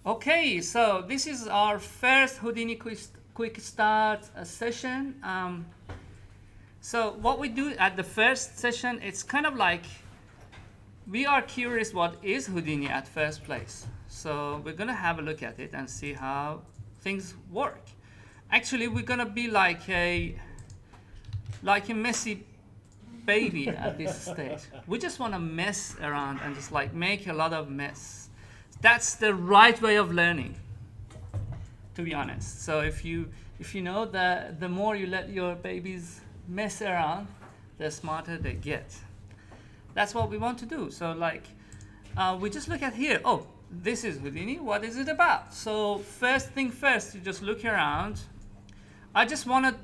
Okay, so this is our first Houdini quick start session. So what we do at the first session, it's kind of like we are curious what is Houdini at first place. So we're gonna have a look at it and see how things work. Actually, we're gonna be like a messy baby at this stage. We just want to mess around and just like make a lot of mess. That's the right way of learning, to be honest. So if you know that the more you let your babies mess around, the smarter they get. That's what we want to do. So like we just look at here. Oh, this is Houdini. What is it about? So first thing first, you just look around. I just want to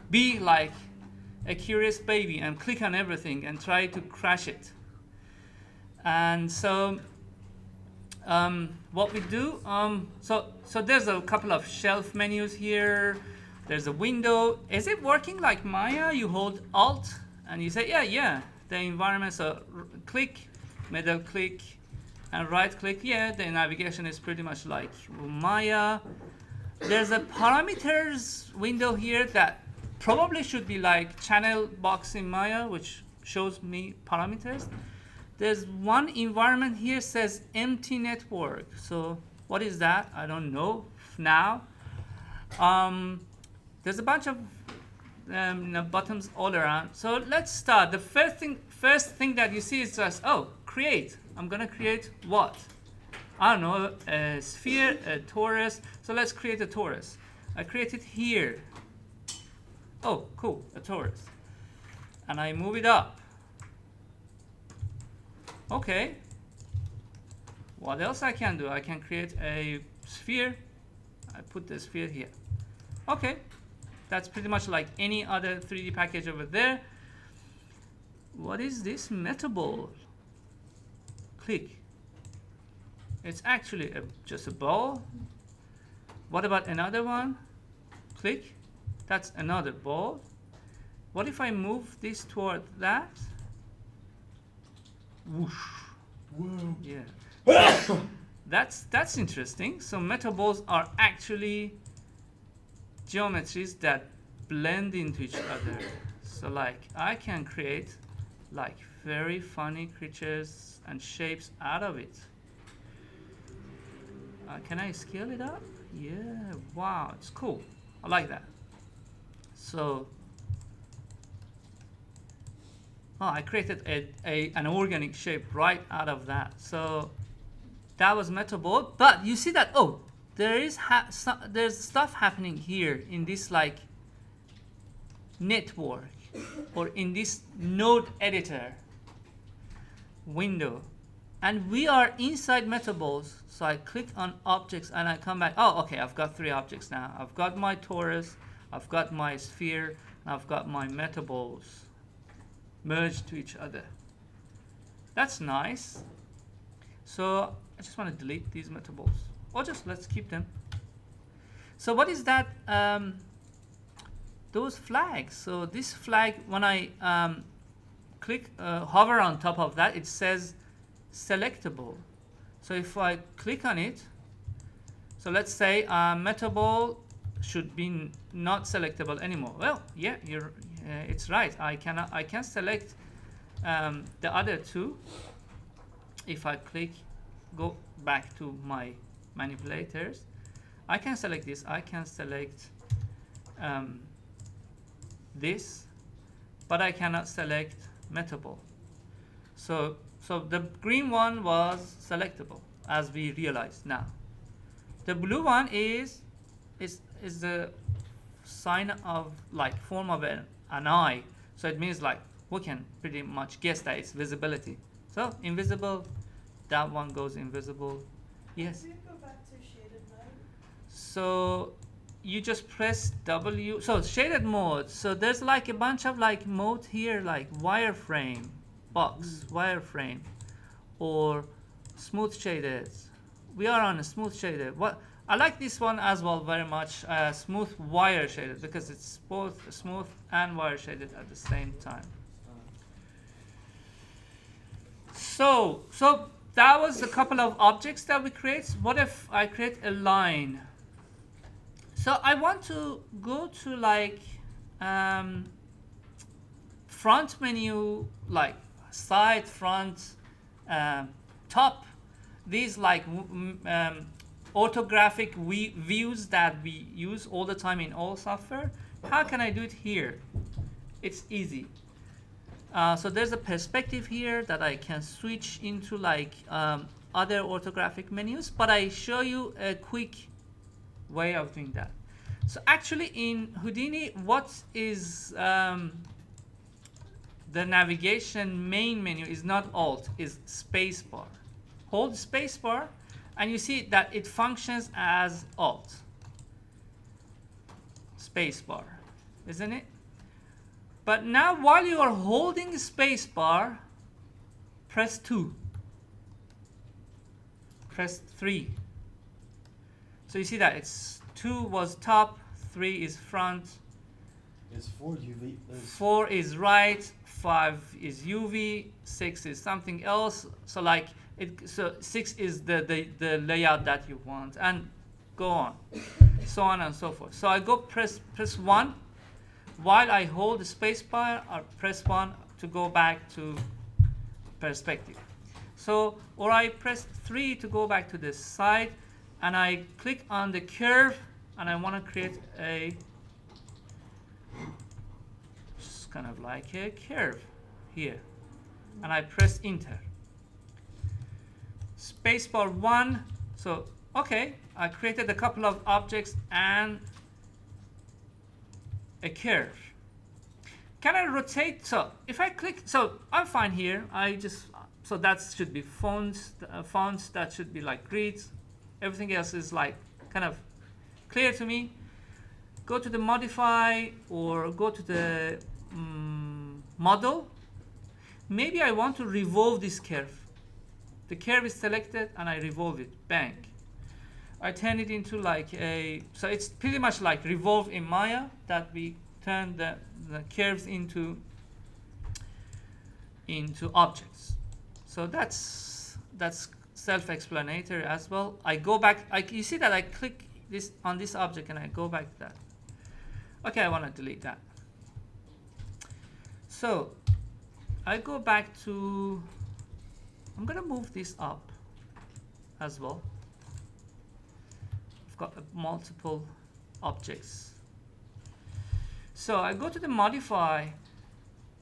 be like a curious baby and click on everything and try to crash it. And so what we do, so there's a couple of shelf menus here. There's a window. Is it working like Maya? You hold Alt and you say, yeah, the environment. So click, middle click, and right click. Yeah, the navigation is pretty much like Maya. There's a parameters window here that probably should be like channel box in Maya, which shows me parameters. There's one environment here says empty network. So what is that? I don't know now. There's a bunch of buttons all around. So let's start. The first thing that you see is just, oh, create. I'm gonna create what? I don't know, a sphere, a torus. So let's create a torus. I create it here. Oh, cool, a torus. And I move it up. Okay. What else I can do? I can create a sphere. I put the sphere here. Okay. That's pretty much like any other 3D package over there. What is this metaball? Click. It's actually just a ball. What about another one? Click. That's another ball. What if I move this toward that? Whoosh. Whoa. Yeah. That's interesting. So metaballs are actually geometries that blend into each other. So like I can create like very funny creatures and shapes out of it. Can I scale it up? Yeah, wow, it's cool. I like that. So, I created an organic shape right out of that. So that was metaball. But you see that, oh, there's stuff happening here in this like network or in this node editor window. And we are inside metaballs. So I click on objects and I come back. Oh, okay, I've got 3 objects now. I've got my torus, I've got my sphere, and I've got my metaballs merged to each other. That's nice. So I just want to delete these metaballs. Or just let's keep them. So what is that? Those flags. So this flag, when I hover on top of that, it says selectable. So if I click on it, so let's say metaball should be not selectable anymore. Well, yeah, it's right. I can select the other 2. If I go back to my manipulators, I can select this. I can select this, but I cannot select metaball. So the green one was selectable, as we realize now. The blue one is the sign of like form of an eye. So it means like we can pretty much guess that it's visibility. So invisible, that one goes invisible. Yes. Can you go back to shaded mode? So you just press W. So shaded mode. So there's like a bunch of like mode here, like wireframe, box, wireframe, or smooth shaded. We are on a smooth shaded. What I like this one as well very much, smooth wire shaded, because it's both smooth and wire shaded at the same time. So that was a couple of objects that we create. What if I create a line? So I want to go to like front menu, like side, front, top. These like orthographic views that we use all the time in all software. How can I do it here? It's easy. So there's a perspective here that I can switch into like other orthographic menus, but I show you a quick way of doing that. So actually in Houdini, what is the navigation main menu is not Alt, is spacebar. Hold spacebar and you see that it functions as Alt. Spacebar, isn't it? But now while you are holding spacebar, press 2. Press 3. So you see that it's 2 was top, 3 is front. It's 4 UV. 4 is right, 5 is UV, 6 is something else. So like so 6 is the layout that you want, and go on, so on and so forth. So I go press 1 while I hold the spacebar, or press 1 to go back to perspective. So, or I press 3 to go back to the side, and I click on the curve, and I want to create a just kind of like a curve here, and I press enter. Spacebar 1. So okay, I created a couple of objects and a curve. Can I rotate? So if I click, so I'm fine here. So that should be fonts, fonts that should be like grids. Everything else is like kind of clear to me. Go to the modify or go to the model. Maybe I want to revolve this curve. The curve is selected and I revolve it. Bang. I turn it into like a, so it's pretty much like revolve in Maya, that we turn the curves into objects. So that's self-explanatory as well. I go back, you see that I click this on this object and I go back to that. Okay, I want to delete that. So I go back to, I'm gonna move this up as well. I've got multiple objects. So I go to the modify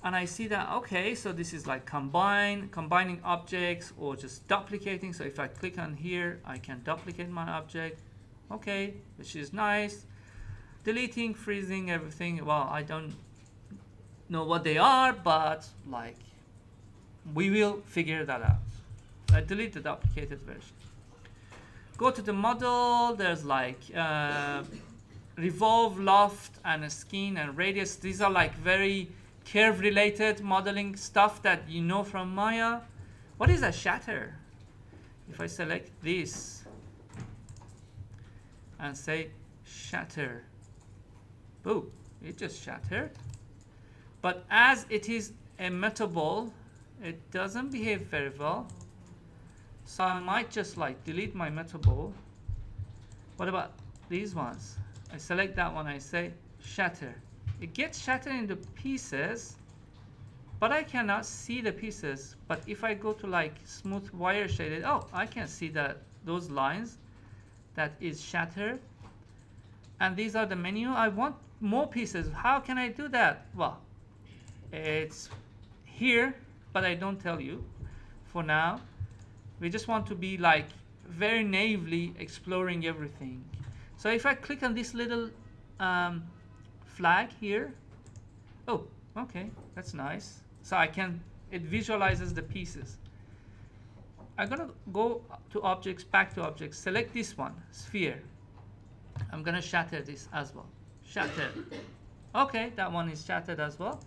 and I see that, okay, so this is like combining objects or just duplicating. So if I click on here, I can duplicate my object. Okay, which is nice. Deleting, freezing, everything. Well, I don't know what they are, but like we will figure that out. I delete the duplicated version. Go to the model. There's like revolve, loft, and skin and radius. These are like very curve related modeling stuff that you know from Maya. What is a shatter? If I select this and say shatter, boom, it just shattered. But as it is a metaball, it doesn't behave very well. So I might just like delete my metaball. What about these ones? I select that one, I say shatter. It gets shattered into pieces, but I cannot see the pieces. But if I go to like smooth wire shaded, oh, I can see that those lines that is shattered. And these are the menu. I want more pieces. How can I do that? Well, it's here, but I don't tell you for now. We just want to be like very naively exploring everything. So if I click on this little flag here, oh, okay, that's nice. So I can, it visualizes the pieces. I'm gonna go to objects, back to objects, select this one, sphere. I'm gonna shatter this as well. Shatter. Okay, that one is shattered as well.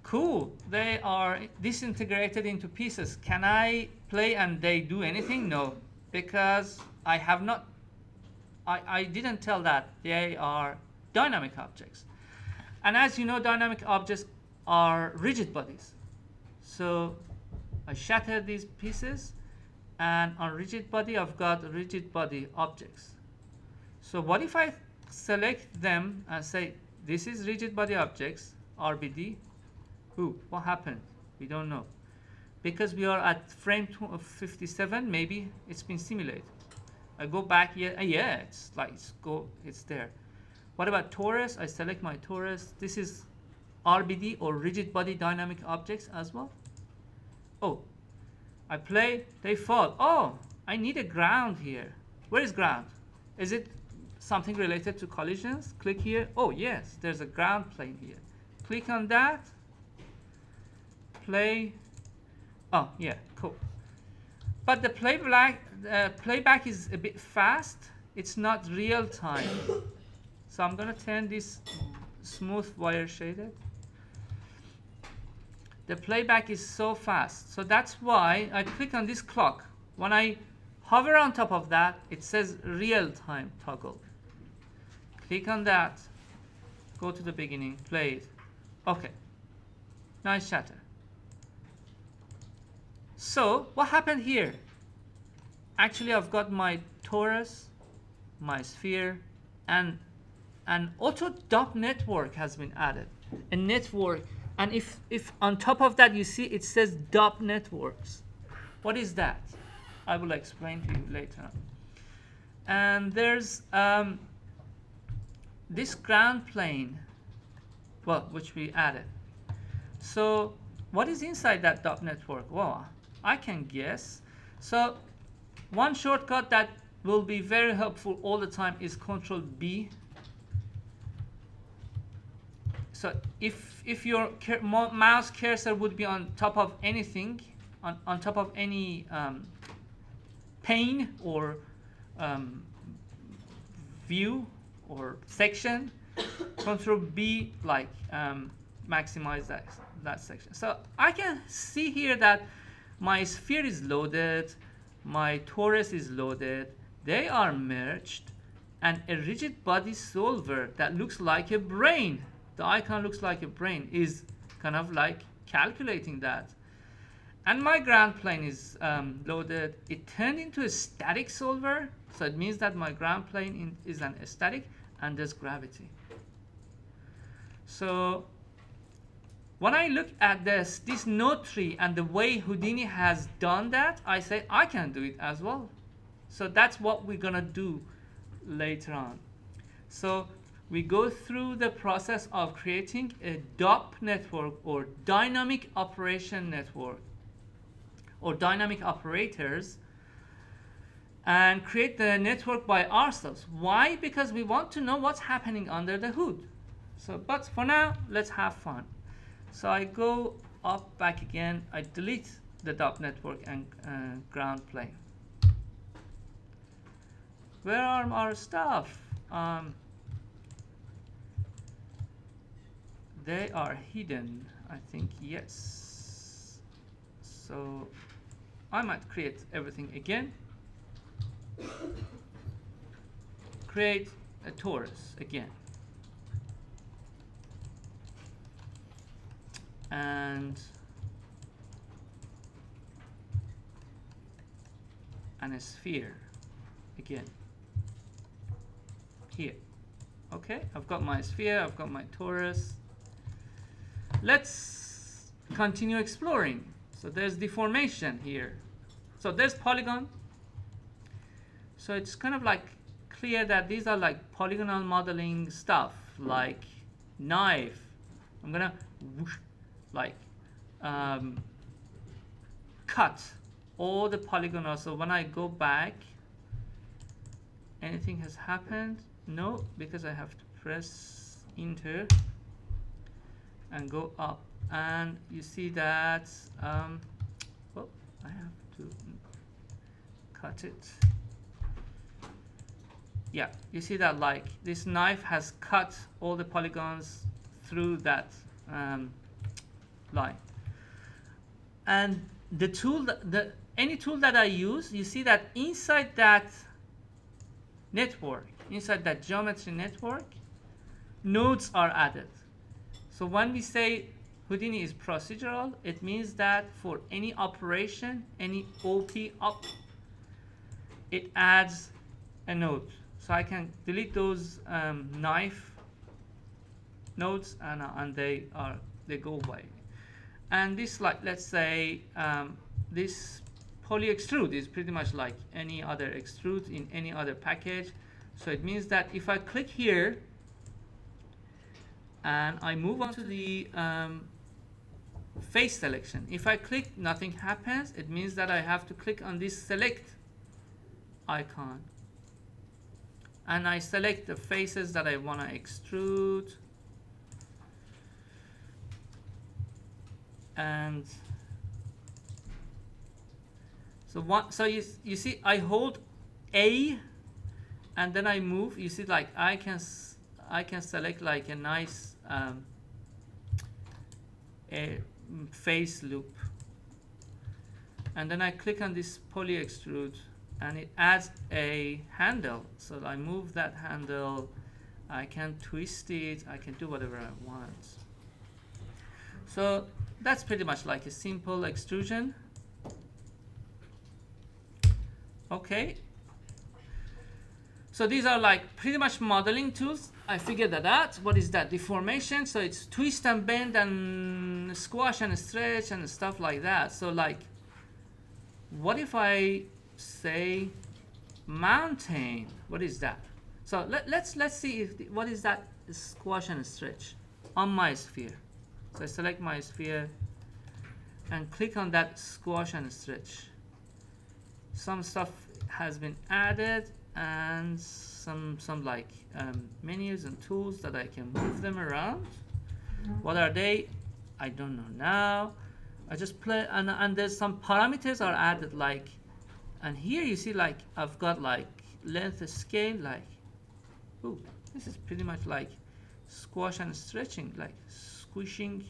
Cool, they are disintegrated into pieces. Can I play and they do anything? No, because I have not, I didn't tell that they are dynamic objects. And as you know, dynamic objects are rigid bodies. So I shatter these pieces and on rigid body I've got rigid body objects. So what if I select them and say this is rigid body objects, RBD? What happened? We don't know. Because we are at frame 57, maybe it's been simulated. I go back, yeah, it's like it's there. What about torus? I select my torus. This is RBD or rigid body dynamic objects as well. Oh, I play, they fall. Oh, I need a ground here. Where is ground? Is it something related to collisions? Click here. Oh yes, there's a ground plane here. Click on that. Play. Oh yeah, cool. But the playback is a bit fast. It's not real time. So I'm gonna turn this smooth wire shaded. The playback is so fast. So that's why I click on this clock. When I hover on top of that, it says real time toggle. Click on that. Go to the beginning, play it. Okay. Nice shatter. So what happened here? Actually, I've got my torus, my sphere, and an auto dop network has been added. A network, and if on top of that you see it says dop networks. What is that? I will explain to you later on. And there's this ground plane, well, which we added. So what is inside that dop network? Well, I can guess. So one shortcut that will be very helpful all the time is Control B. So if your mouse cursor would be on top of anything, on top of any pane or view or section, Control B like maximize that section. So I can see here that my sphere is loaded, my torus is loaded, they are merged, and a rigid body solver that looks like a brain, the icon looks like a brain, is kind of like calculating that. And my ground plane is loaded. It turned into a static solver, so it means that my ground plane is an static, and there's gravity. So when I look at this node tree and the way Houdini has done that, I say I can do it as well. So that's what we're gonna do later on. So we go through the process of creating a DOP network or dynamic operation network or dynamic operators and create the network by ourselves. Why? Because we want to know what's happening under the hood. So, but for now, let's have fun. So I go up, back again, I delete the DOP network and ground plane. Where are our stuff? They are hidden, I think, yes. So I might create everything again. Create a torus again. And a sphere again here. Okay, I've got my sphere, I've got my torus. Let's continue exploring. So there's deformation here. So there's polygon. So it's kind of like clear that these are like polygonal modeling stuff, like knife. I'm gonna whoosh, like cut all the polygons. So when I go back, anything has happened? No, because I have to press enter and go up, and you see that well, I have to cut it. Yeah, you see that like this knife has cut all the polygons through that line. And the tool, any tool that I use, you see that inside that network, inside that geometry network, nodes are added. So when we say Houdini is procedural, it means that for any operation, any OP it adds a node. So I can delete those knife nodes, and they go away. And this, like, let's say this poly extrude is pretty much like any other extrude in any other package. So it means that if I click here and I move on to the face selection, if I click, nothing happens. It means that I have to click on this select icon, and I select the faces that I want to extrude. And so you see, I hold A, and then I move. You see, like I can select like a nice a face loop, and then I click on this poly extrude, and it adds a handle. So I move that handle, I can twist it, I can do whatever I want. So that's pretty much like a simple extrusion. Okay. So these are like pretty much modeling tools. I figured that out. What is that? Deformation. So it's twist and bend and squash and stretch and stuff like that. So like, what if I say mountain? What is that? So let's see if what is that squash and stretch on my sphere. So I select my sphere and click on that squash and stretch. Some stuff has been added, and some like menus and tools that I can move them around. What are they? I don't know now. I just play, and there's some parameters are added, like, and here you see like I've got like length scale, like, ooh, this is pretty much like squash and stretching, like squishing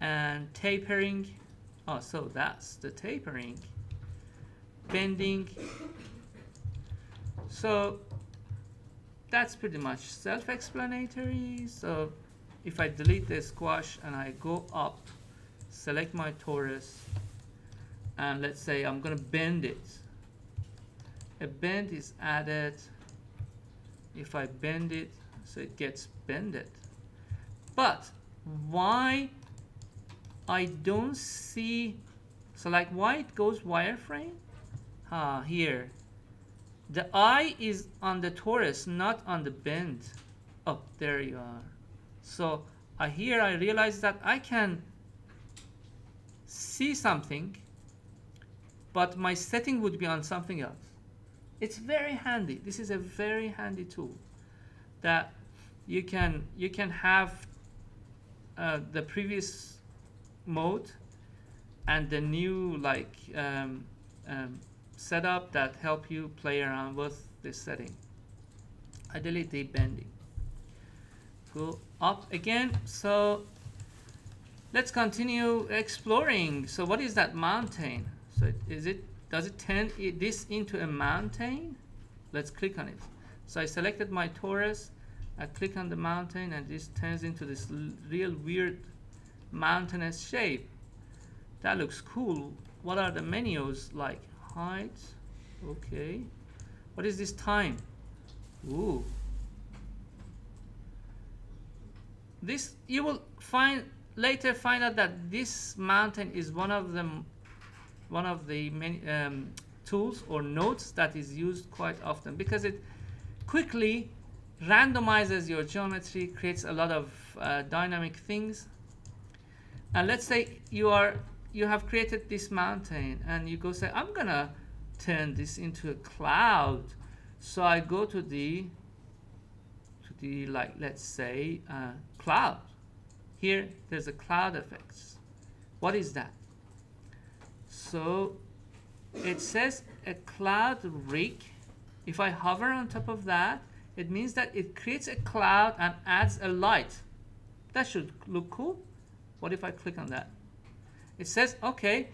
and tapering. Oh, so that's the tapering. Bending. So that's pretty much self-explanatory. So if I delete the squash and I go up, select my torus, and let's say I'm gonna bend it. A bend is added. If I bend it, so it gets bended. But why I don't see, so like why it goes wireframe? Here. The eye is on the torus, not on the bend. Oh, there you are. So here I realize that I can see something, but my setting would be on something else. It's very handy. This is a very handy tool that you can have the previous mode and the new like setup that help you play around with this setting. I delete the bending. Go up again. So let's continue exploring. So what is that mountain? So does it turn this into a mountain? Let's click on it. So I selected my torus, I click on the mountain, and this turns into this real weird mountainous shape. That looks cool. What are the menus like? Height. Okay. What is this time? Ooh. This you will later find out that this mountain is one of the many tools or nodes that is used quite often, because it quickly randomizes your geometry, creates a lot of dynamic things. And let's say you have created this mountain, and you go say, I'm gonna turn this into a cloud. So I go to the like, let's say cloud. Here there's a cloud effects. What is that? So it says a cloud rig. If I hover on top of that, it means that it creates a cloud and adds a light. That should look cool. What if I click on that? It says, okay,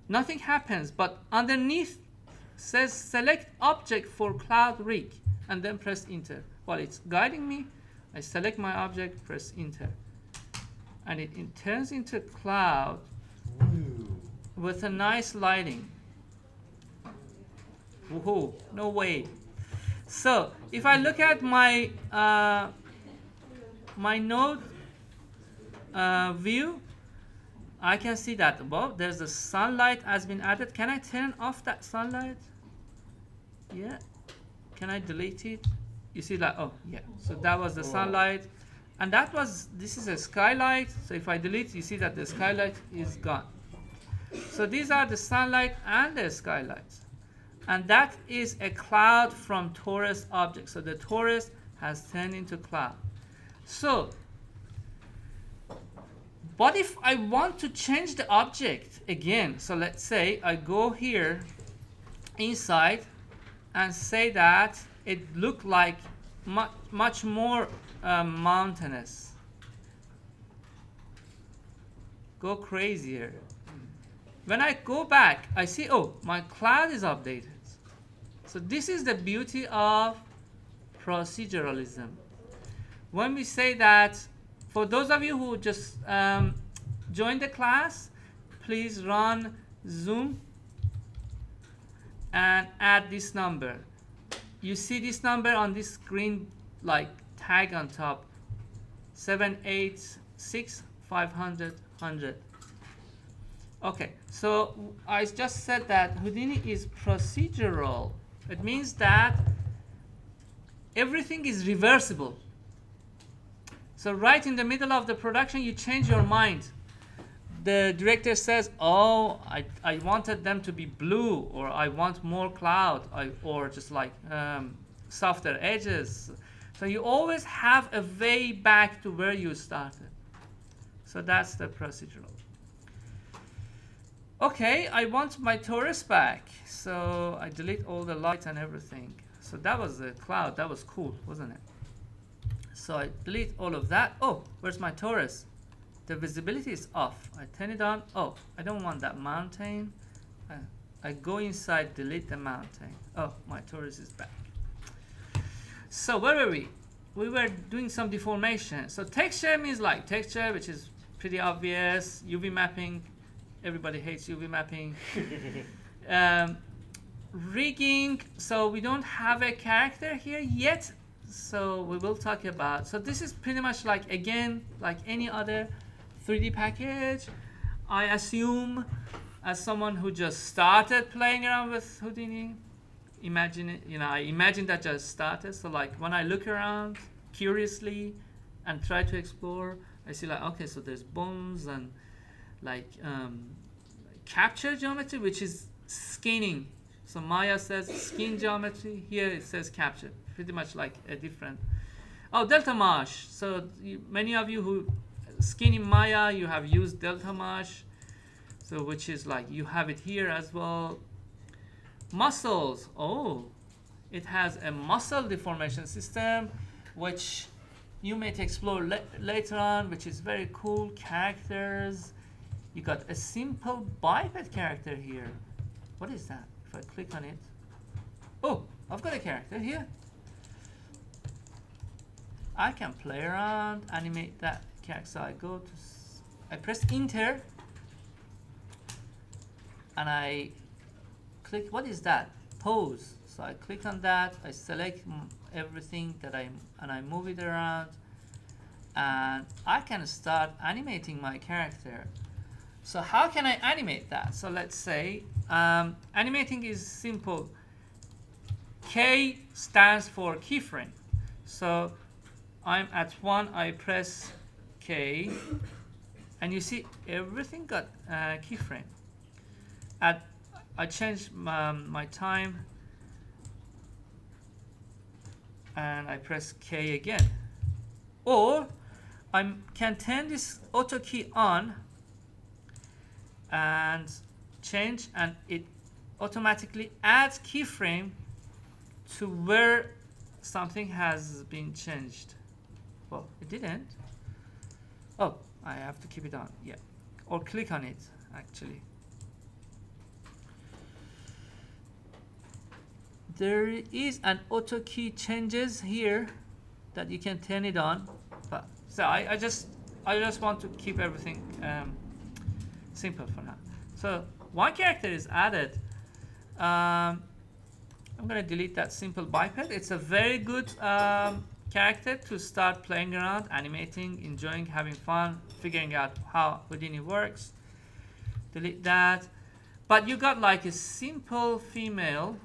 nothing happens, but underneath says select object for cloud rig, and then press enter. While it's guiding me, I select my object, press enter, and it turns into cloud with a nice lighting. Woohoo! No way. So if I look at my my node view, I can see that above there's the sunlight has been added. Can I turn off that sunlight? Yeah. Can I delete it? You see that? Oh yeah. So that was the sunlight, and that was, this is a skylight. So if I delete, you see that the skylight is gone. So these are the sunlight and the skylights, and that is a cloud from torus object. So the torus has turned into cloud. So what if I want to change the object again? So let's say I go here inside and say that it looked like much more mountainous. Go crazier. When I go back, I see, oh, my cloud is updated. So this is the beauty of proceduralism. When we say that, for those of you who just joined the class, please run Zoom and add this number. You see this number on this screen, like tag on top, 786 500 100. Okay, so I just said that Houdini is procedural. It means that everything is reversible. So right in the middle of the production, you change your mind. The director says, oh, I wanted them to be blue, or I want more cloud, or just like softer edges. So you always have a way back to where you started. So that's the procedural. Okay, I want my torus back. So I delete all the light and everything. So that was the cloud. That was cool, wasn't it? So I delete all of that. Oh, where's my torus? The visibility is off. I turn it on. Oh, I don't want that mountain. I go inside, delete the mountain. Oh, my torus is back. So where were we? We were doing some deformation. So texture means like texture, which is pretty obvious. UV mapping. Everybody hates UV mapping. Rigging. So we don't have a character here yet. So we will talk about. So this is pretty much like, again, like any other 3D package. I assume, as someone who just started playing around with Houdini, imagine it, I imagine that just started. So like when I look around curiously and try to explore, I see like, okay, so there's bones and like capture geometry, which is skinning. So Maya says skin geometry. Here it says capture. Pretty much like a different. Oh, delta mesh. So many of you who skin in Maya, you have used delta mesh. So which is like you have it here as well. Muscles. Oh, it has a muscle deformation system, which you may explore later on, which is very cool. Characters. You got a simple biped character here. What is that? If I click on it. Oh, I've got a character here. I can play around, animate that character. So I go to, I press enter, and I click, what is that? Pose. So I click on that, I select everything that and I move it around, and I can start animating my character. So how can I animate that? So let's say animating is simple. K stands for keyframe. So I'm at 1, I press K, and you see everything got keyframe. I change my time, and I press K again. Or I can turn this auto key on and change, and it automatically adds keyframe to where something has been changed. Well, it didn't. Oh, I have to keep it on. Yeah, or click on it actually. There is an auto key changes here that you can turn it on. But so I just want to keep everything simple for now. So one character is added. I'm gonna delete that simple biped. It's a very good character to start playing around, animating, enjoying, having fun, figuring out how Houdini works. Delete that. But you got like a simple female.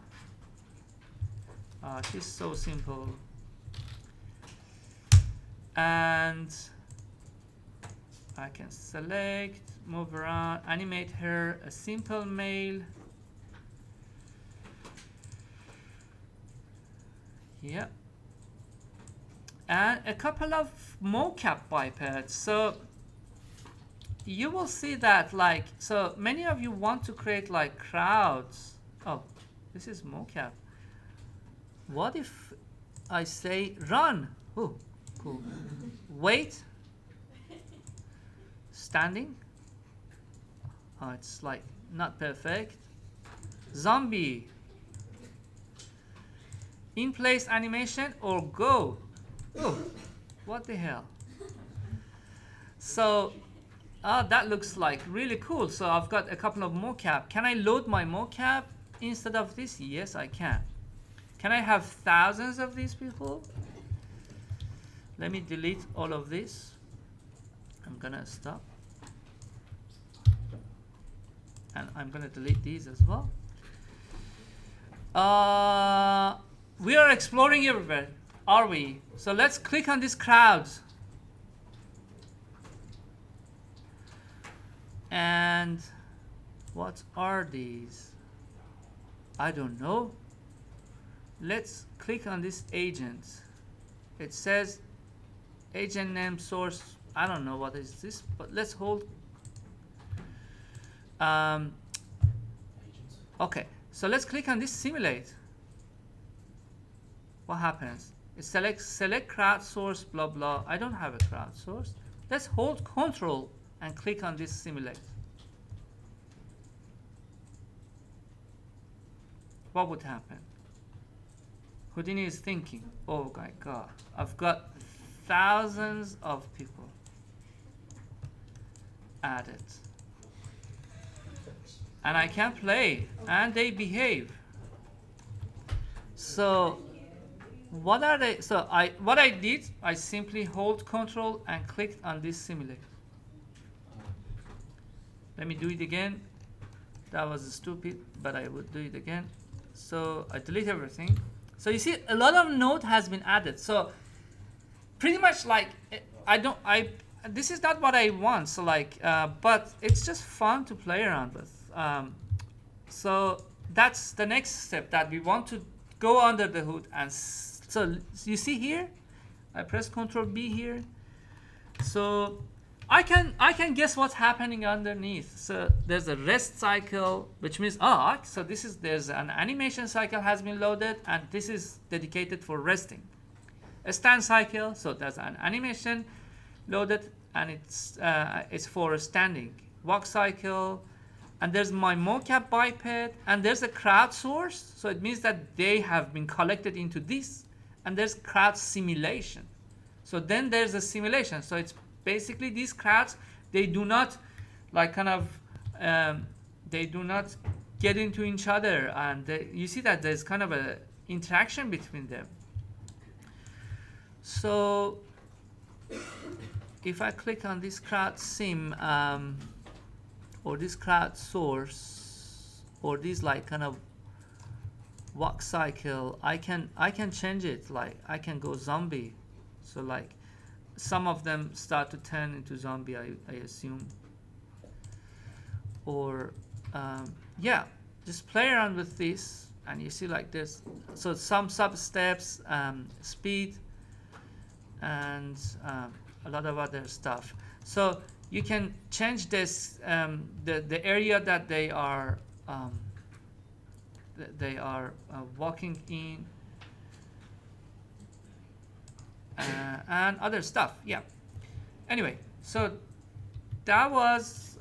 She's so simple. And I can select, move around, animate her, a simple male. Yeah. And a couple of mocap bipeds. So you will see that like, so many of you want to create like crowds. Oh, this is mocap. What if I say run? Oh, cool. Wait. Standing. Oh, it's like not perfect. Zombie. In place animation or go. Oh, what the hell? So, that looks like really cool. So I've got a couple of mocap. Can I load my mocap instead of this? Yes, I can. Can I have thousands of these people? Let me delete all of this. I'm gonna stop. And I'm gonna delete these as well. We are exploring everywhere, are we? So let's click on these crowds. And what are these? I don't know. Let's click on this agent. It says agent name source. I don't know what is this, but let's hold. Okay, so let's click on this simulate. What happens? It select crowd source, blah blah. I don't have a crowd source. Let's hold Control and click on this simulate. What would happen? Houdini is thinking, oh my god, I've got thousands of people added. And I can play, and they behave. So what are they? So what I did, I simply hold Control and clicked on this simulate. Let me do it again. That was stupid, but I would do it again. So I delete everything. So you see, a lot of node has been added. So pretty much like this is not what I want. So like, but it's just fun to play around with. So that's the next step that we want to go under the hood. And so you see here, I press Control B here. So I can guess what's happening underneath. So there's a rest cycle, which means so there's an animation cycle has been loaded, and this is dedicated for resting. A stand cycle, so there's an animation loaded, and it's for standing. Walk cycle, and there's my mocap biped, and there's a crowd source, so it means that they have been collected into this, and there's crowd simulation. So then there's a simulation. So it's basically these crowds, they do not like they do not get into each other, and you see that there's kind of a interaction between them. So if I click on this crowd sim or this crowd source or this like kind of walk cycle, I can change it. Like I can go zombie. So like some of them start to turn into zombie, I assume. Or yeah, just play around with this, and you see like this. So some sub steps, speed, and a lot of other stuff. So you can change this the area that they are walking in, and other stuff. Yeah. Anyway, so that was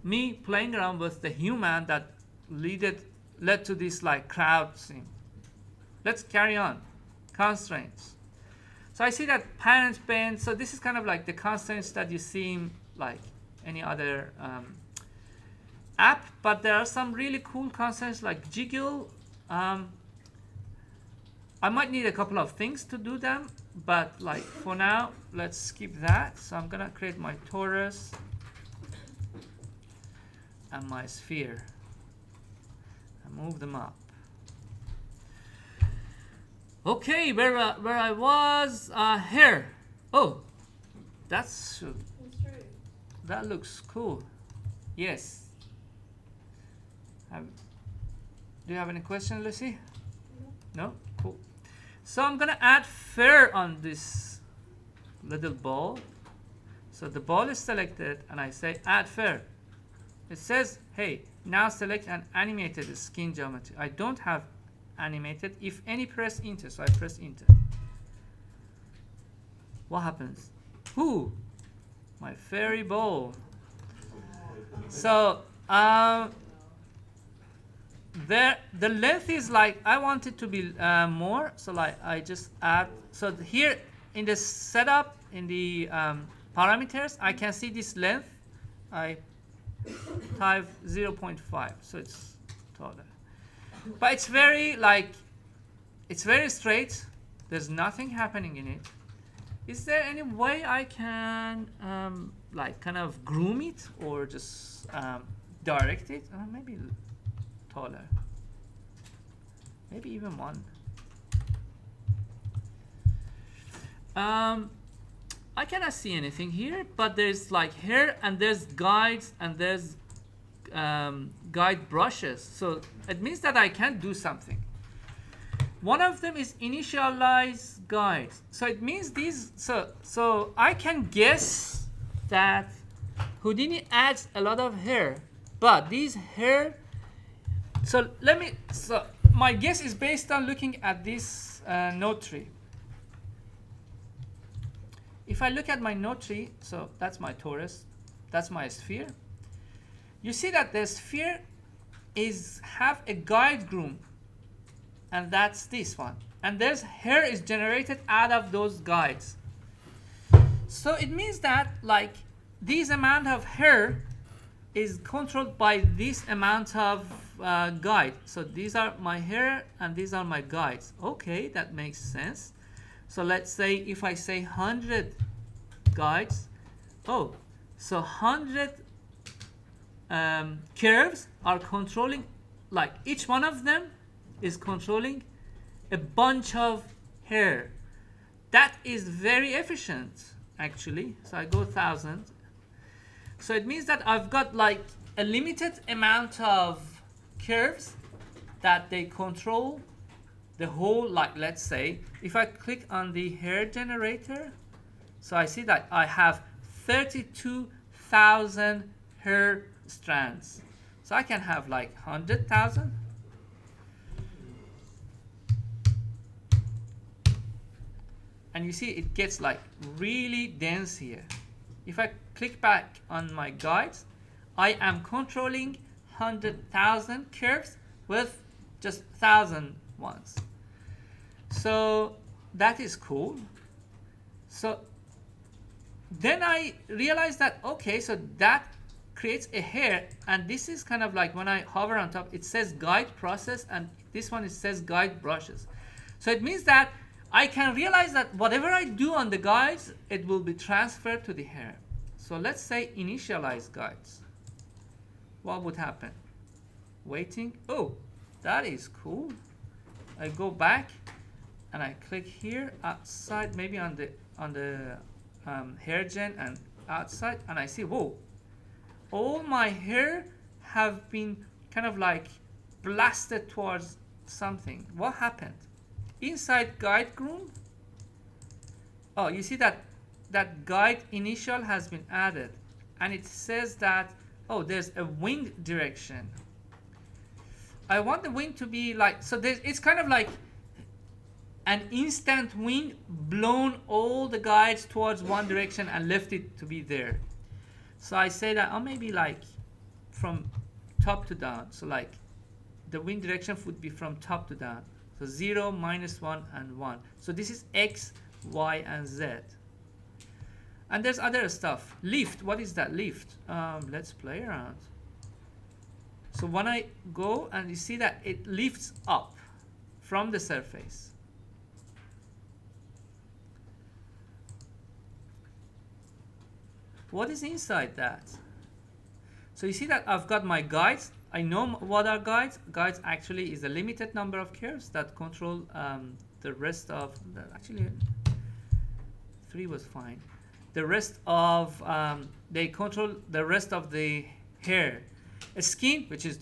me playing around with the human that led to this like crowd thing. Let's carry on. Constraints. So I see that parent band. So this is kind of like the constraints that you see in like any other app, but there are some really cool concepts like jiggle. I might need a couple of things to do them, but like for now, let's skip that. So I'm gonna create my torus and my sphere and move them up. Okay, where I was here. Oh, It's true. that looks cool. Yes. Do you have any question, Lucy? No? Cool. So I'm gonna add fur on this little ball. So the ball is selected and I say add fur. It says, hey, now select an animated skin geometry. I don't have animated. If any, press enter. So I press enter. What happens? Ooh, my fairy ball. So the length is like, I want it to be more, so like I just add. So here in the setup, in the parameters, I can see this length. I type 0.5, so it's taller. But it's very like, it's very straight. There's nothing happening in it. Is there any way I can like kind of groom it or just direct it? Maybe taller. Maybe even one. I cannot see anything here, but there's like here and there's guides and there's guide brushes. So it means that I can do something. One of them is initialize guides. So it means these, so I can guess that Houdini adds a lot of hair, but these hair, so my guess is based on looking at this node tree. If I look at my node tree, so that's my torus, that's my sphere. You see that the sphere have a guide groom, and that's this one. And there's hair is generated out of those guides. So it means that like this amount of hair is controlled by this amount of guide. So these are my hair and these are my guides. Okay, that makes sense. So let's say if I say 100 guides, oh, so 100 curves are controlling, like each one of them is controlling a bunch of hair. That is very efficient actually. So I go 1000. So it means that I've got like a limited amount of curves that they control the whole, like let's say if I click on the hair generator, so I see that I have 32,000 hair strands. So I can have like 100,000. And you see it gets like really dense here. If I click back on my guides, I am controlling 100,000 curves with just 1,000 ones. So that is cool. So then I realized that, okay, so that creates a hair, and this is kind of like when I hover on top, it says guide process, and this one it says guide brushes. So it means that I can realize that whatever I do on the guides, it will be transferred to the hair. So let's say initialize guides. What would happen? Waiting. Oh, that is cool. I go back and I click here outside, maybe on the hair gen and outside, and I see, whoa, all my hair have been kind of like blasted towards something. What happened? Inside guide groom, oh, you see that guide initial has been added, and it says that, oh, there's a wind direction. I want the wind to be like, so it's kind of like an instant wind blown all the guides towards one direction and left it to be there. So I say that, oh, maybe like from top to down. So like the wind direction would be from top to down. So 0, -1, and 1. So this is X, Y, and Z. And there's other stuff. Lift, what is that lift? Let's play around. So when I go and you see that it lifts up from the surface. What is inside that? So you see that I've got my guides. I know what are guides. Guides actually is a limited number of curves that control the rest of actually 3 was fine. The rest of they control the rest of the hair. A skin, which is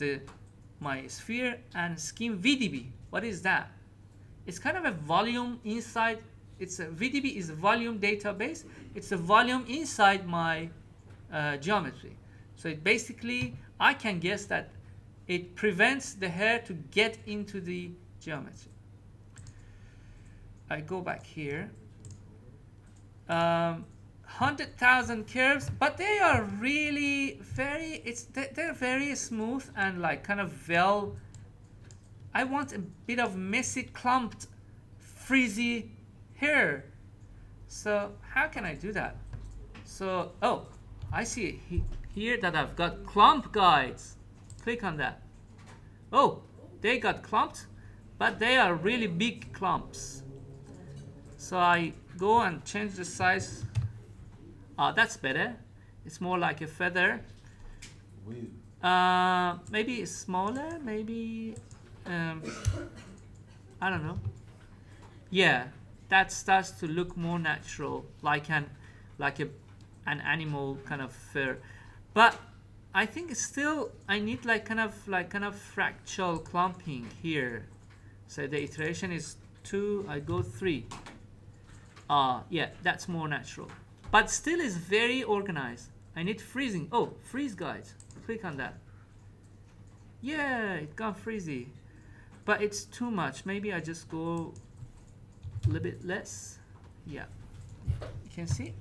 my sphere, and skin VDB. What is that? It's kind of a volume inside. It's a VDB is a volume database. It's a volume inside my geometry. So it basically, I can guess that it prevents the hair to get into the geometry. I go back here. 100,000 curves, but they are really very, they're very smooth and like kind of well. I want a bit of messy, clumped, frizzy hair. So how can I do that? So, oh, I see here that I've got clump guides. Click on that. Oh, they got clumped, but they are really big clumps. So I go and change the size. That's better. It's more like a feather. Maybe it's smaller. Maybe I don't know. Yeah, that starts to look more natural, like an animal kind of fur. But I think it's still I need like kind of fractal clumping here. So the iteration is 2. I go 3. Yeah, that's more natural. But still is very organized. I need freezing. Oh, freeze guides. Click on that. Yeah, it got freezy. But it's too much. Maybe I just go a little bit less. Yeah. You can see.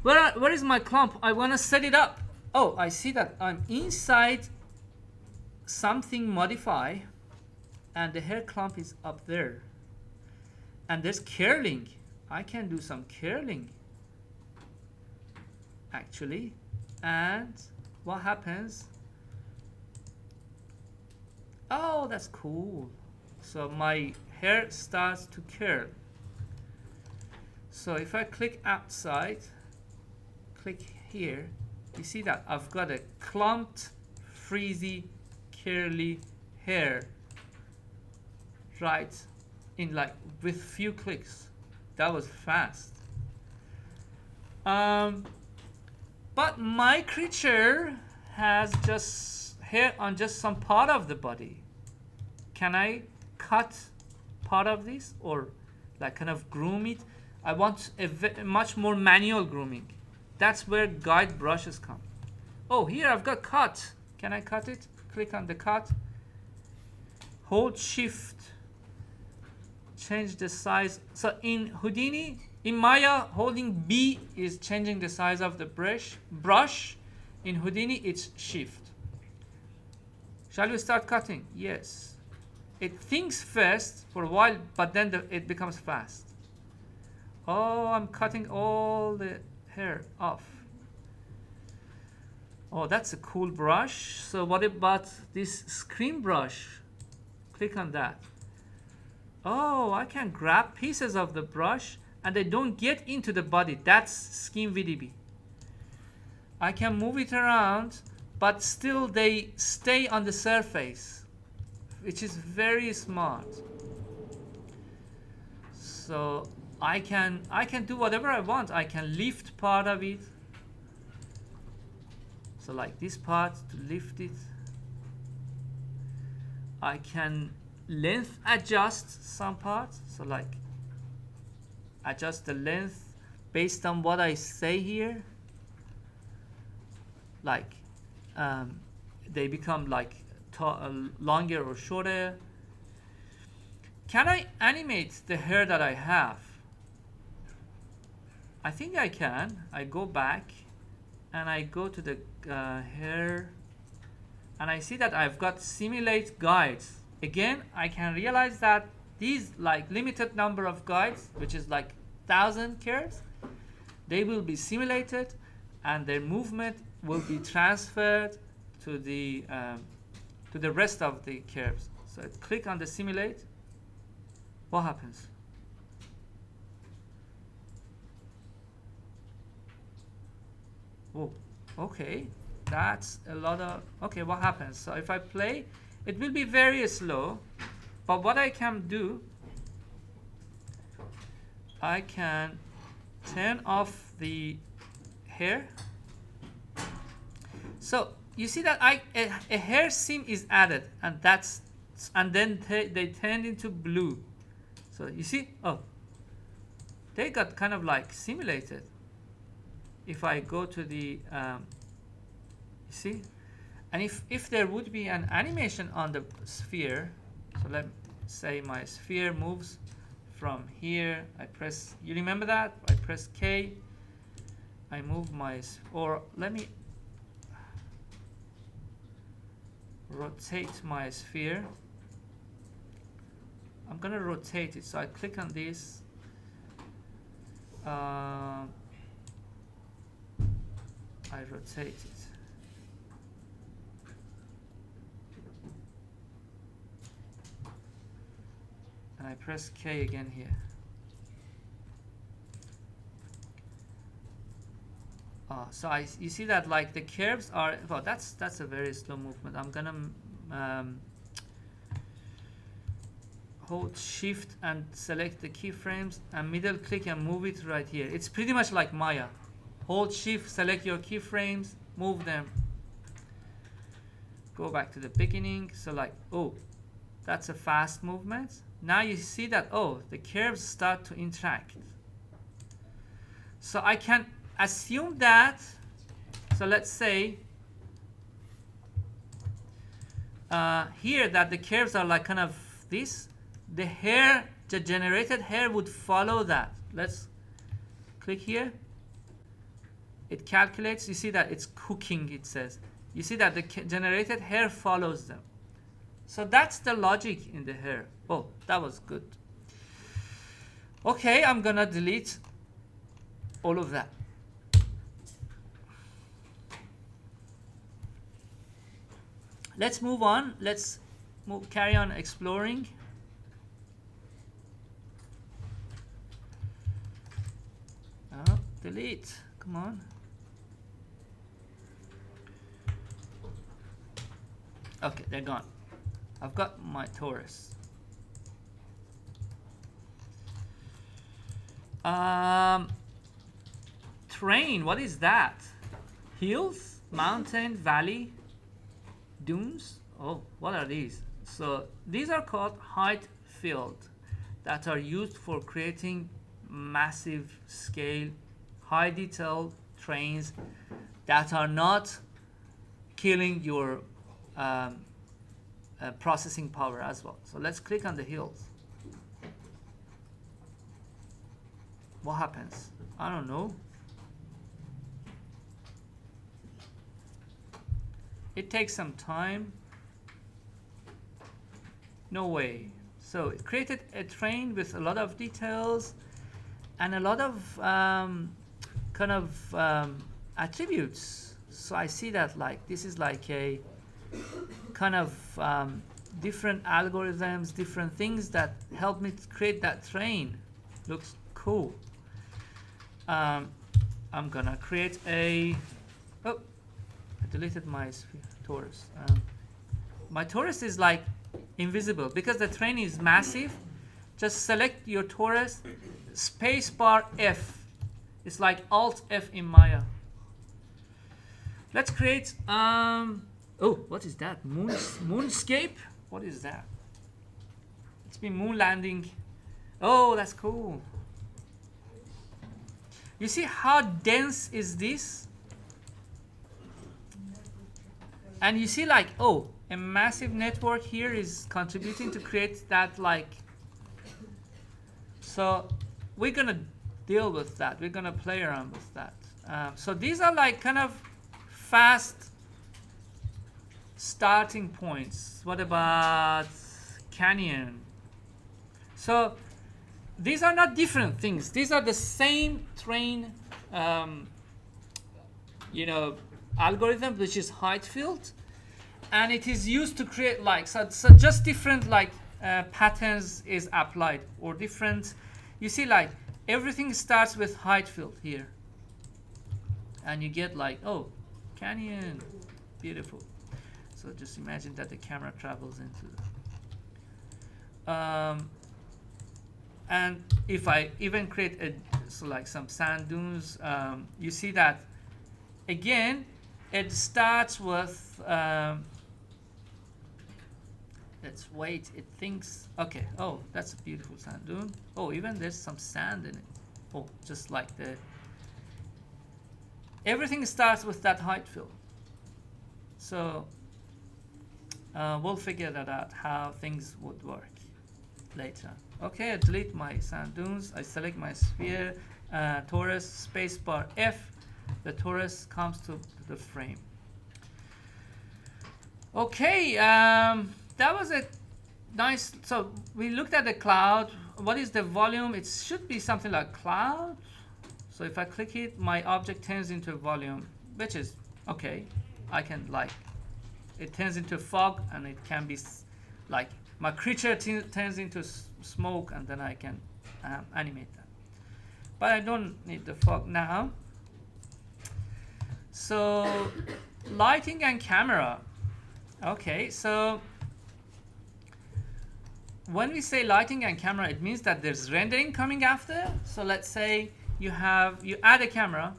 Where is my clump? I want to set it up. Oh, I see that I'm inside something modify, and the hair clump is up there. And there's curling. I can do some curling actually. And what happens? Oh, that's cool. So my hair starts to curl. So if I click outside, click here, you see that I've got a clumped, frizzy, curly hair right in like with few clicks. That was fast. But my creature has just hair on just some part of the body. Can I cut part of this or like kind of groom it? I want a much more manual grooming. That's where guide brushes come. Oh, here I've got cut. Can I cut it? Click on the cut. Hold shift. Change the size. So in Houdini, in Maya, holding B is changing the size of the brush. In Houdini, it's shift. Shall we start cutting? Yes. It thinks first for a while, but then it becomes fast. Oh, I'm cutting all the hair off. Oh, that's a cool brush. So what about this screen brush? Click on that. Oh, I can grab pieces of the brush and they don't get into the body. That's skin VDB. I can move it around, but still they stay on the surface, which is very smart. So I can do whatever I want. I can lift part of it. So like this part to lift it. I can length adjust some parts. So like adjust the length based on what I say here. Like they become like longer or shorter. Can I animate the hair that I have? I think I can. I go back and I go to the hair and I see that I've got simulate guides. Again, I can realize that these like limited number of guides, which is like 1,000 curves, they will be simulated and their movement will be transferred to the rest of the curves. So click on the simulate. What happens? Oh, okay. That's a lot of... Okay, what happens? So if I play, it will be very slow. But what I can do, I can turn off the hair. So you see that a hair seam is added, and then they turned into blue. So you see, oh, they got kind of like simulated. If I go to the, you see, and if there would be an animation on the sphere, so let's say my sphere moves from here. I press, you remember that? I press K. I move my, or let me rotate my sphere. I'm gonna rotate it, so I click on this. I rotate it. And I press K again here. So you see that like the curves are, well, that's a very slow movement. I'm gonna hold shift and select the keyframes and middle click and move it right here. It's pretty much like Maya. Hold shift, select your keyframes, move them. Go back to the beginning. So like, oh, that's a fast movement. Now you see that, oh, the curves start to interact. So I can assume that, so let's say here that the curves are like kind of this. The hair, the generated hair would follow that. Let's click here. It calculates. You see that it's cooking, it says. You see that the generated hair follows them. So that's the logic in the hair. Oh, that was good. Okay, I'm gonna delete all of that. Let's move on. Let's carry on exploring. Oh, delete. Come on. Okay, they're gone. I've got my torus. Terrain, what is that? Hills, mountain, valley, dunes? Oh, what are these? So these are called height field that are used for creating massive scale, high detail terrains that are not killing your processing power as well. So let's click on the hills. What happens? I don't know. It takes some time. No way. So it created a terrain with a lot of details and a lot of kind of attributes. So I see that like this is like a kind of different algorithms, different things that help me to create that terrain. Looks cool. I'm gonna create a, oh, I deleted my torus. My torus is like invisible because the terrain is massive. Just select your torus, spacebar F. It's like Alt F in Maya. Let's create, oh, what is that? Moonscape? What is that? It's been moon landing. Oh, that's cool. You see how dense is this? And you see like, oh, a massive network here is contributing to create that like. So we're gonna deal with that. We're gonna play around with that. So these are like kind of fast starting points. What about canyon? So these are not different things. These are the same terrain, you know, algorithm which is height field, and it is used to create like so just different like patterns is applied, or different, you see, like everything starts with height field here, and you get like, oh, canyon, beautiful. So just imagine that the camera travels into and if I even create so like some sand dunes, you see that again it starts with let's wait, it thinks, okay, oh, that's a beautiful sand dune. Oh, even there's some sand in it. Oh, just like the everything starts with that height field. So we'll figure that out how things would work later. Okay, I delete my sand dunes. I select my sphere, torus, spacebar F. The torus comes to the frame. Okay, that was a nice. So we looked at the cloud. What is the volume? It should be something like cloud. So if I click it, my object turns into a volume, which is okay. I can like, it turns into fog, and it can be like my creature turns into smoke, and then I can animate that. But I don't need the fog now. So lighting and camera. Okay, so when we say lighting and camera, it means that there's rendering coming after. So let's say you add a camera.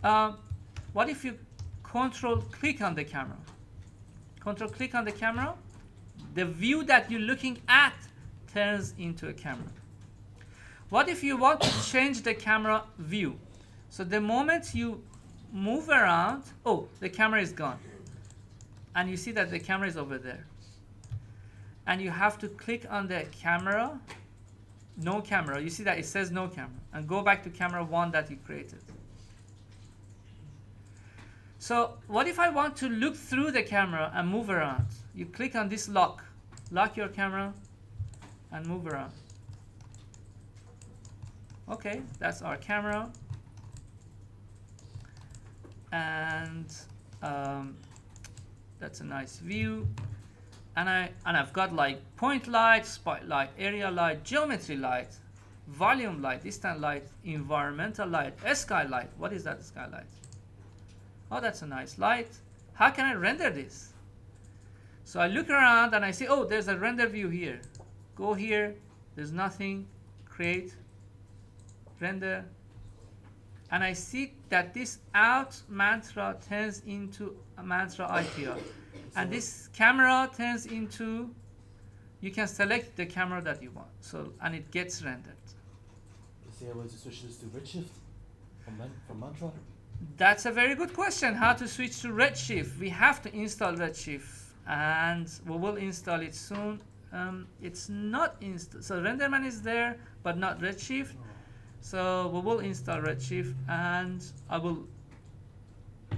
What if you control click on the camera? Control click on the camera. The view that you're looking at turns into a camera. What if you want to change the camera view? So the moment you move around, oh, the camera is gone. And you see that the camera is over there. And you have to click on the camera, no camera. You see that it says no camera. And go back to camera 1 that you created. So what if I want to look through the camera and move around? You click on this lock. Lock your camera and move around. Okay, that's our camera. And that's a nice view. And I've got like point light, spotlight, area light, geometry light, volume light, distant light, environmental light, skylight. What is that skylight? Oh, that's a nice light. How can I render this? So I look around and I see, oh, there's a render view here. Go here, there's nothing, create, render. And I see that this out mantra turns into a mantra IPR. And this camera turns into, you can select the camera that you want. So, and it gets rendered. Is there a way to switch this to Redshift from Mantra? That's a very good question. How to switch to Redshift? We have to install Redshift, and we will install it soon. It's not installed. So RenderMan is there, but not Redshift. So we will install Redshift, and I will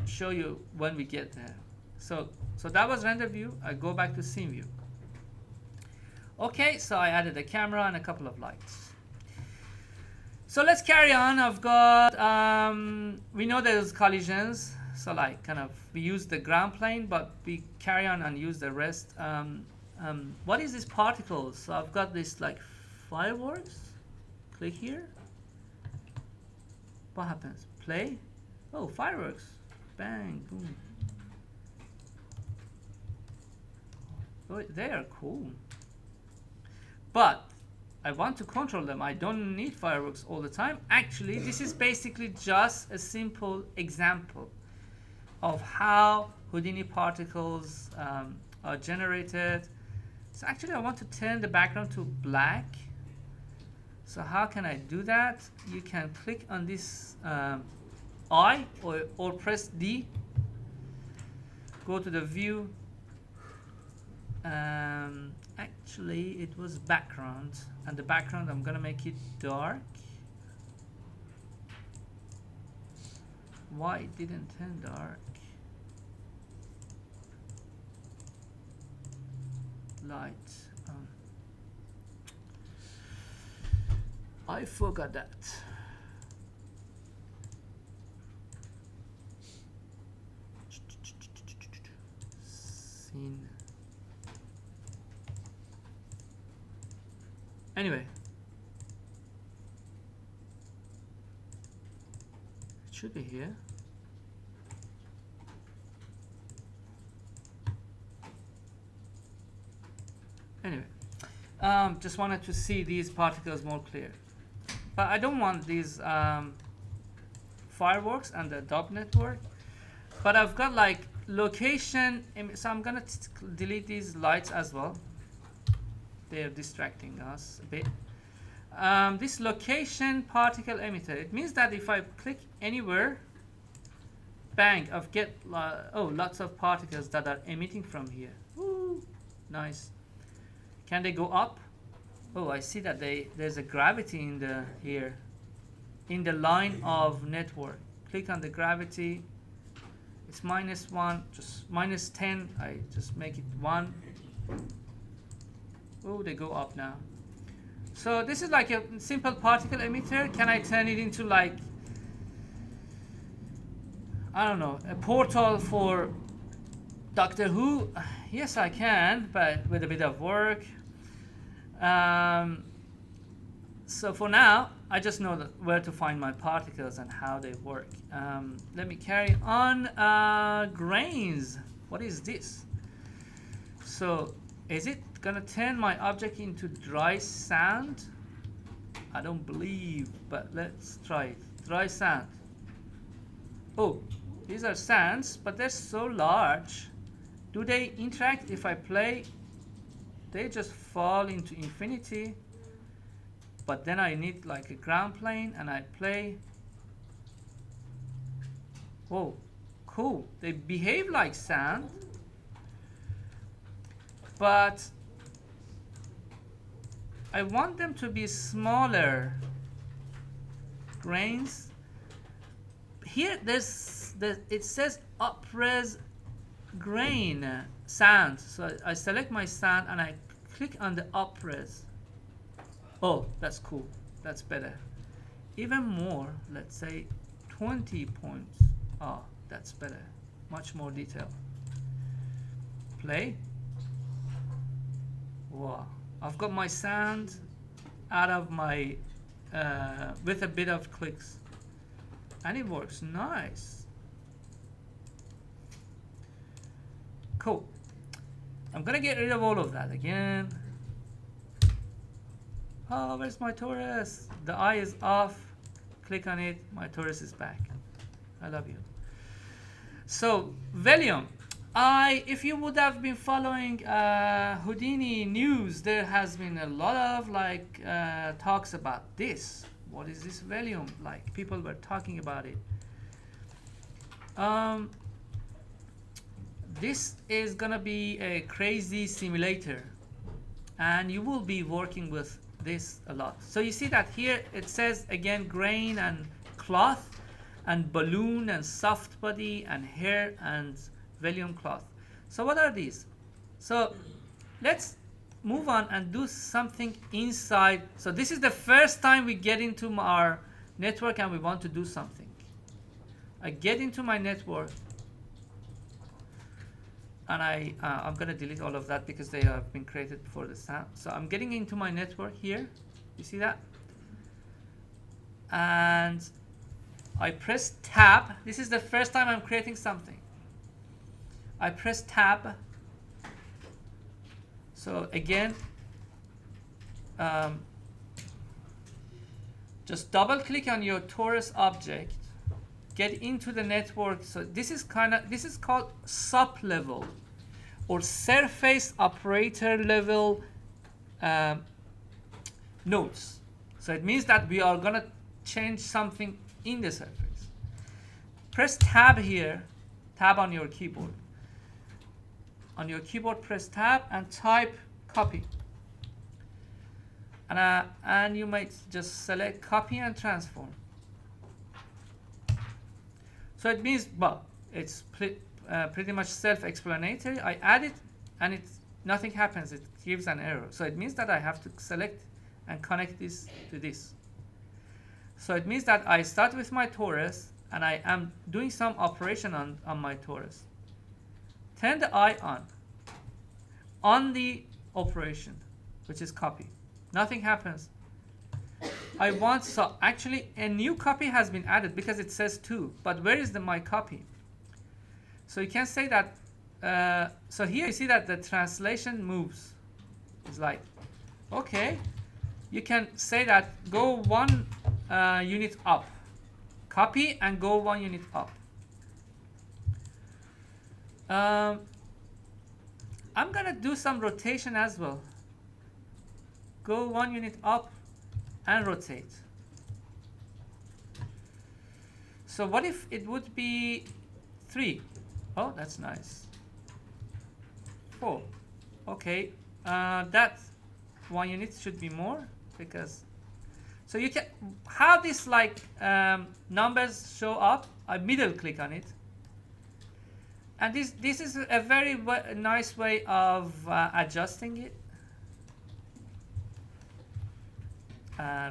show you when we get there. So that was render view. I go back to scene view. Okay, so I added a camera and a couple of lights. So let's carry on. I've got, we know there's collisions. So like kind of, we use the ground plane, but we carry on and use the rest. What is this particles? So I've got this like fireworks. Click here. What happens? Play. Oh, fireworks. Bang, boom. Oh, they are cool. But I want to control them. I don't need fireworks all the time. Actually, this is basically just a simple example of how Houdini particles are generated. So actually, I want to turn the background to black. So how can I do that? You can click on this I or press D. Go to the view. Actually, it was background, and the background I'm gonna make it dark. Why it didn't turn dark? Light. I forgot that. Anyway, it should be here. Anyway, just wanted to see these particles more clear. But I don't want these fireworks and the dot network. But I've got like location, so I'm gonna delete these lights as well. They're distracting us a bit. This location particle emitter, it means that if I click anywhere, bang, I've get lots of particles that are emitting from here. Woo, nice. Can they go up? Oh, I see that there's a gravity in the here, in the line of network. Click on the gravity. It's -1, just -10. I just make it 1. Oh, they go up now. So this is like a simple particle emitter. Can I turn it into like, I don't know, a portal for Doctor Who? Yes, I can, but with a bit of work. So for now, I just know where to find my particles and how they work. Let me carry on. Grains. What is this? So is it gonna turn my object into dry sand? I don't believe, but let's try it. Dry sand. Oh, these are sands, but they're so large. Do they interact if I play? They just fall into infinity. But then I need like a ground plane and I play. Whoa, cool. They behave like sand. But I want them to be smaller grains. Here it says upres grain sand. So I select my sand and I click on the upres. Oh, that's cool. That's better. Even more, let's say 20 points. Oh, that's better. Much more detail. Play. Wow. I've got my sand out of my, with a bit of clicks. And it works nice. Cool. I'm gonna get rid of all of that again. Oh, where's my torus? The eye is off. Click on it. My torus is back. I love you. So, Velium. If you would have been following Houdini news, there has been a lot of like talks about this. What is this Velium? Like people were talking about it. This is gonna be a crazy simulator, and you will be working with this a lot. So you see that here it says again grain and cloth and balloon and soft body and hair and Velium cloth. So what are these? So let's move on and do something inside. So this is the first time we get into our network and we want to do something. I get into my network and I'm gonna delete all of that because they have been created before the sound. So I'm getting into my network here. You see that? And I press tab. This is the first time I'm creating something. I press tab. So again, just double click on your torus object, get into the network. So this is called sub level or surface operator level nodes. So it means that we are gonna change something in the surface. Press tab here, tab on your keyboard. On your keyboard, press tab and type copy. And you might just select copy and transform. So it means, well, it's pretty much self-explanatory. I add it and nothing happens. It gives an error. So it means that I have to select and connect this to this. So it means that I start with my torus and I am doing some operation on my torus. Turn the eye on the operation, which is copy. Nothing happens. I want, so actually a new copy has been added because it says 2, but where is my copy? So you can say that, so here you see that the translation moves. It's like, okay, you can say that go 1 unit up, copy and go 1 unit up. I'm gonna do some rotation as well. Go 1 unit up and rotate. So what if it would be 3? Oh, that's nice. 4. Okay, that 1 unit should be more because. So you can how this like numbers show up. I middle click on it, and this is a very nice way of adjusting it.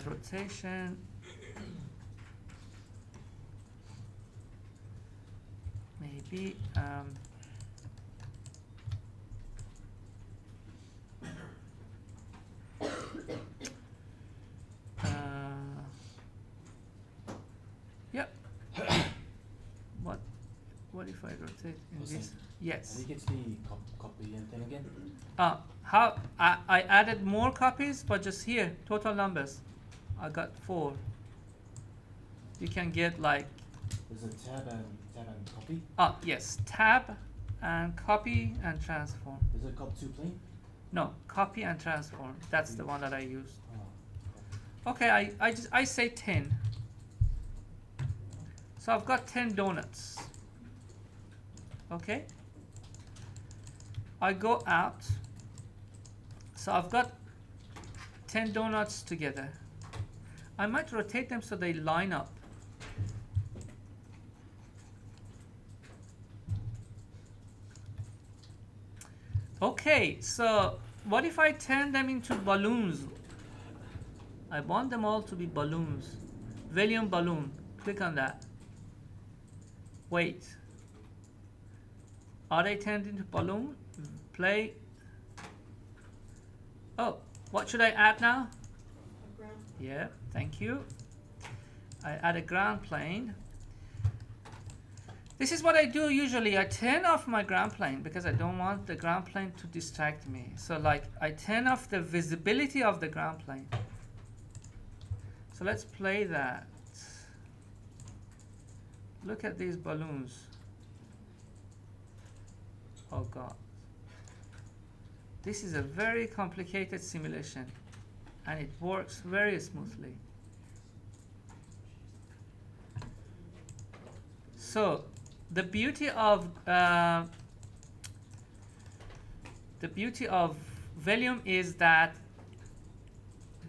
Rotation. Maybe yep. What if I rotate in this? Yes. And you get to the copy and thing again. How I added more copies, but just here total numbers. I got 4. You can get like. There's a tab and copy. Yes, tab and copy and transform. Is it copy to plain? No, copy and transform. That's the one that I use. Oh. Okay, I say 10. So I've got 10 donuts. Okay. I go out. So I've got 10 donuts together. I might rotate them so they line up. Okay, so what if I turn them into balloons? I want them all to be balloons. Volume balloon. Click on that. Wait. Are they turned into balloon? Play. Oh, what should I add now? Yeah, thank you. I add a ground plane. This is what I do usually. I turn off my ground plane because I don't want the ground plane to distract me. So like I turn off the visibility of the ground plane. So let's play that. Look at these balloons. Oh God. This is a very complicated simulation and it works very smoothly. So the beauty of volume is that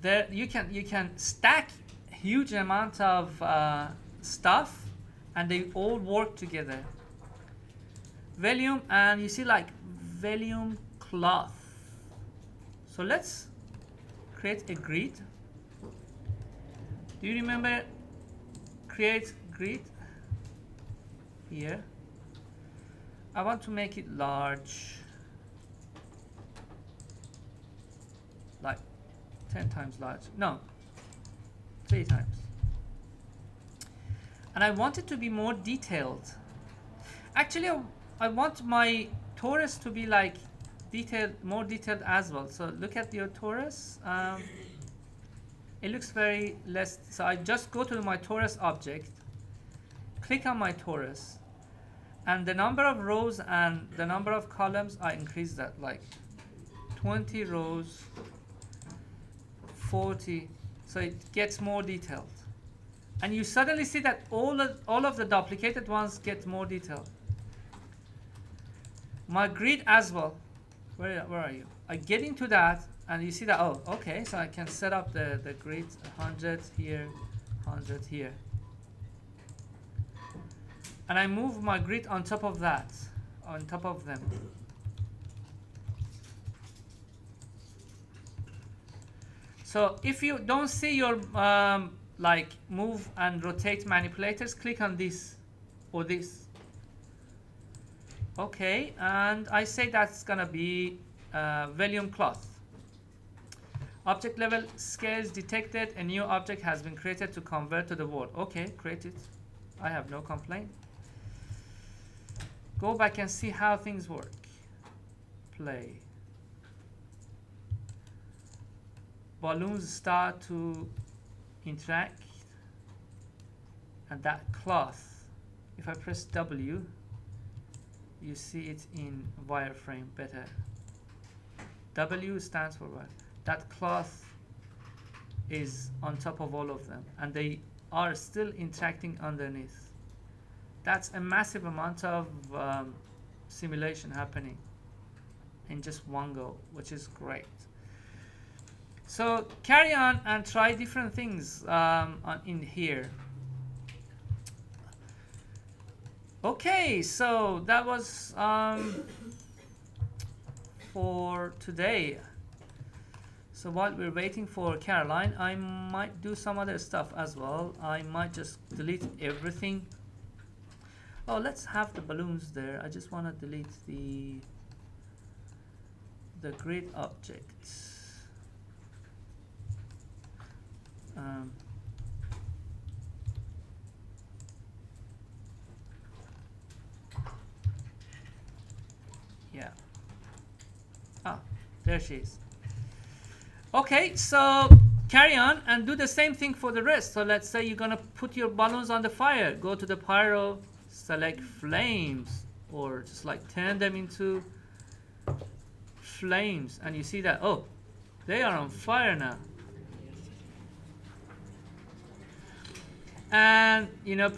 there you can stack huge amount of stuff and they all work together. Volume, and you see like volume cloth. So let's create a grid. Do you remember create grid? Here I want to make it large, like 10 times large, no, 3 times, and I want it to be more detailed. Actually I want my torus to be like more detailed as well. So look at your torus. It looks very less, so I just go to my torus object, click on my torus, and the number of rows and the number of columns, I increase that, like 20 rows, 40, so it gets more detailed. And you suddenly see that all of the duplicated ones get more detailed. My grid as well, where are you? I get into that, and you see that, oh, okay, so I can set up the grid 100 here, 100 here. And I move my grid on top of that, on top of them. So if you don't see your like move and rotate manipulators, click on this or this. Okay, and I say that's gonna be volume cloth. Object level scales detected. A new object has been created to convert to the world. Okay, create it. I have no complaint. Go back and see how things work. Play. Balloons start to interact. And that cloth, if I press W, you see it in wireframe better. W stands for what? That cloth is on top of all of them, and they are still interacting underneath. That's a massive amount of simulation happening in just one go, which is great. So carry on and try different things in here. Okay, so that was for today. So while we're waiting for Caroline, I might do some other stuff as well. I might just delete everything. Oh, let's have the balloons there. I just want to delete the grid objects. Yeah. Ah, there she is. Okay, so carry on and do the same thing for the rest. So let's say you're gonna put your balloons on the fire. Go to the pyro, select flames, or just like turn them into flames, and you see that, oh, they are on fire now. And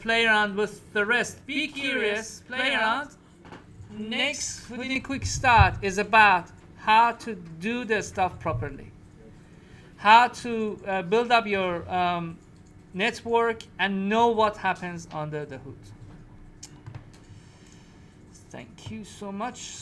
play around with the rest. Be curious, play around. Next Houdini Quickstart is about how to do the stuff properly, how to build up your network and know what happens under the hood. Thank you so much.